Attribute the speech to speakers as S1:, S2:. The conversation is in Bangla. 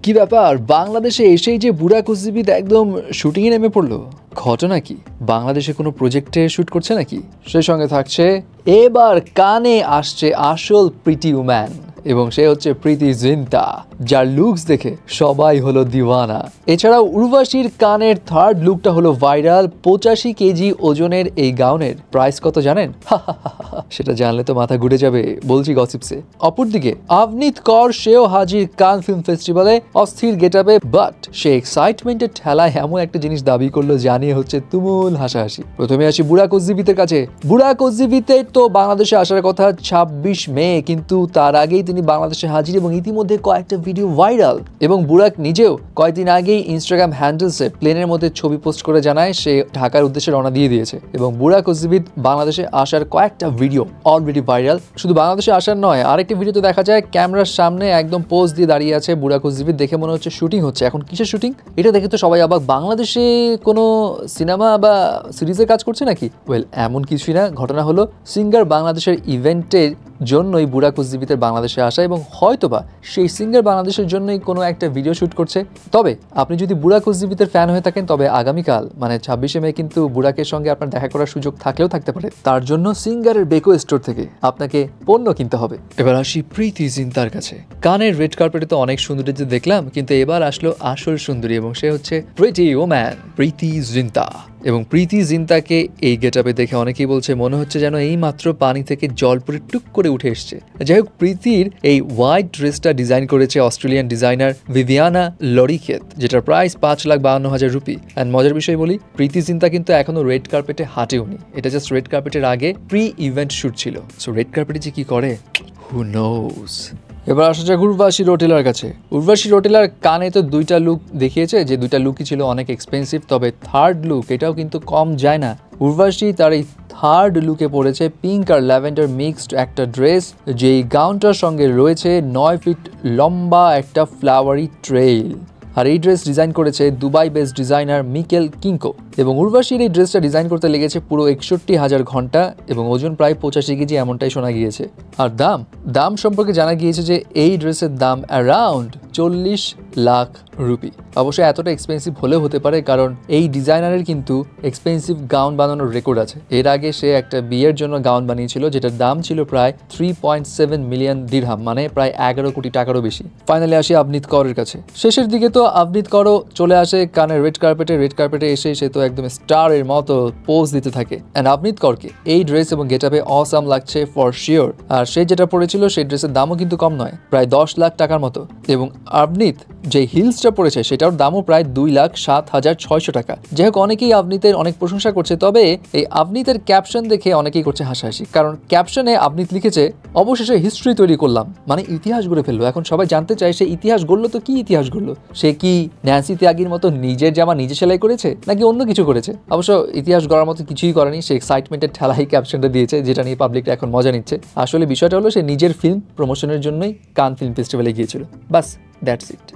S1: কি ব্যাপার, বাংলাদেশে এসেই যে বুড়া কুচিবিদ একদম শুটিংয়ে নেমে পড়লো, ঘটনা কি? বাংলাদেশে কোনো প্রজেক্টে শ্যুট করছে নাকি? সেই সঙ্গে থাকছে এবার কানে আসছে আসল প্রিটি উম্যান, এবং সে হচ্ছে প্রীতি জিন্টা, যার লুকস দেখে সবাই হলো দিওয়ানা। এছাড়াও উর্বশীর কানের থার্ড লুকটা হলো ভাইরাল। 85 কেজি ওজনের এই গাউনের প্রাইস কত জানেন? সেটা জানলে তো মাথা ঘুরে যাবে, বলছি গসিপসে। অপরদিকে আবনিত কর, সেও হাজির কান ফিল্ম ফেস্টিভ্যালে অস্থির গেটআপে, বাট সে এক্সাইটমেন্টের ঠেলায় এমন একটা জিনিস দাবি করলো জানিয়ে হচ্ছে তুমুল হাসাহাসি। প্রথমে আসি বুড়া কুচিবিদের কাছে। বুড়া কুচিবিদের তো বাংলাদেশে আসার কথা 26 মে, কিন্তু তার আগেই তিনি বাংলাদেশে হাজির এবং ইতিমধ্যে কয়েকটা ভিডিও ভাইরাল। এবং বুড়াক নিজেও কয়েকদিন আগেই ইনস্টাগ্রাম হ্যান্ডেলসে প্লেনের মধ্যে ছবি পোস্ট করে জানায় সে ঢাকার উদ্দেশ্যে রওনা দিয়ে দিয়েছে। এবং বুড়া কুচিবিদ বাংলাদেশে আসার কয়েকটা ভিডিও অলরেডি ভাইরাল। শুধু বাংলাদেশে আসার নয়, আরেকটি ভিডিওতে দেখা যায় ক্যামেরার সামনে একদম পোজ দিয়ে দাঁড়িয়ে আছে বুড়া কুচিবিদ। দেখে মনে হচ্ছে শুটিং হচ্ছে। এখন কিসের শুটিং? এটা দেখে তো সবাই অবাক, বাংলাদেশে কোনো সিনেমা বা সিরিজের কাজ করছে নাকি? ওয়েল, এমন কিছুই না। ঘটনা হলো সিঙ্গার বাংলাদেশের ইভেন্টের জন্যই বুড়া কুচিবিদের বাংলাদেশে আসা, এবং হয়তোবা সেই সিঙ্গার বাংলাদেশের জন্যই কোনো একটা ভিডিও শ্যুট করছে। তবে আপনি যদি বুড়া কুচিবিদের ফ্যান হয়ে থাকেন, তবে আগামীকাল মানে 26 মে কিন্তু বুড়াকের সঙ্গে আপনার দেখা করার সুযোগ থাকলেও থাকতে পারে। তার জন্য সিঙ্গারের বেকো স্টোর থেকে আপনাকে পণ্য কিনতে হবে। এবার আসি প্রীতি জিন্তার কাছে। কানের রেড কার্পেটে তো অনেক সুন্দরী দেখলাম, কিন্তু এবার আসলো আসল সুন্দরী, এবং সে হচ্ছে প্রিটি ওম্যান প্রীতি জিন্তা। এবং প্রীতি জিন্তাকে এই গেটআপে দেখে অনেকেই বলছে মনে হচ্ছে যেন এই মাত্র পানি থেকে জল পড়ে টুক করে উঠে এসছে। যাই হোক, প্রীতির এই হোয়াইট ড্রেসটা ডিজাইন করেছে অস্ট্রেলিয়ান ডিজাইনার ভিভিয়ানা লরিকেত, যেটার প্রাইস 5,52,000 রুপি। অ্যান্ড মজার বিষয় বলি, প্রীতি জিন্তা কিন্তু এখনো রেড কার্পেটে হাঁটেওনি। এটা জাস্ট রেড কার্পেটের আগে প্রি ইভেন্ট শ্যুট ছিল। সো রেড কার্পেটে যে কি করে, হু নোজ। এবার আসা যাক উর্বশী রোটেলার কাছে। উর্বশী রোটেলার কানে তো দুইটা লুক দেখিয়েছে, যে দুইটা লুকই ছিল অনেক এক্সপেন্সিভ, তবে থার্ড লুক এটাও কিন্তু কম যায় না। উর্বশী তার এই থার্ড লুকে পড়েছে পিঙ্ক আর ল্যাভেন্ডার মিক্সড একটা ড্রেস, যেই গাউনটার সঙ্গে রয়েছে 9 ফিট লম্বা একটা ফ্লাওয়ারি ট্রেইল। আর এই ড্রেস ডিজাইন করেছে Dubai based designer Michael Cinco. এবং উর্বশীর এই ড্রেসটা ডিজাইন করতে লেগেছে পুরো 61,000 ঘন্টা, এবং ওজন প্রায় 85 কেজি এমনটাই শোনা গিয়েছে। আর দাম সম্পর্কে জানা গিয়েছে যে এই ড্রেসের দাম অ্যারাউন্ড 40 লাখ রুপি। অবশ্যই এতটা এক্সপেন্সিভ হলেও হতে পারে, কারণ এই ডিজাইনারের কিন্তু এক্সপেন্সিভ গাউন বানানোর রেকর্ড আছে। এর আগে সে একটা বিয়ের জন্য গাউন বানিয়েছিল, যেটার দাম ছিল প্রায় 3.7 মিলিয়ন দিরহাম, মানে প্রায় 11 কোটি টাকারও বেশি। ফাইনালি আসি আবনিত করের কাছে। শেষের দিকে তো আবনিত করও চলে আসে কানের রেড কার্পেটে এসে সে তো একদম স্টারের মতো পোজ দিতে থাকে। অ্যান্ড আবনিত করকে এই ড্রেস এবং গেটআপে অসাম লাগছে ফর শিওর। আর সে যেটা পরেছিল সেই ড্রেসের দামও কিন্তু কম নয়, প্রায় 10 লাখ টাকার মতো। এবং আবনিত যে হিলসটা পড়েছে সেটার দামও প্রায় 2,07,600 টাকা। যাই হোক, অনেকেই আবনিতের অনেক প্রশংসা করছে, তবে এই আবনিতের ক্যাপশন দেখে অনেকেই করছে হাসাহাসি। কারণ ক্যাপশনে আবনিত লিখেছে অবশেষে হিস্ট্রি তৈরি করলাম, মানে ইতিহাস গড়ে ফেললো। এখন সবাই জানতে চায় সে ইতিহাস গড়লো তো কি ইতিহাস গড়লো? সে কি ন্যান্সি ত্যাগীর মতো নিজের জামা নিজে সেলাই করেছে, নাকি অন্য কিছু করেছে? অবশ্য ইতিহাস গড়ার মতো কিছুই করেনি, সে এক্সাইটমেন্টের ঠেলাই ক্যাপশনটা দিয়েছে, যেটা নিয়ে পাবলিকরা এখন মজা নিচ্ছে। আসলে বিষয়টা হলো সে নিজের ফিল্ম প্রমোশনের জন্যই কান ফিল্ম ফেস্টিভ্যালে গিয়েছিল। বাস, দ্যাটস ইট।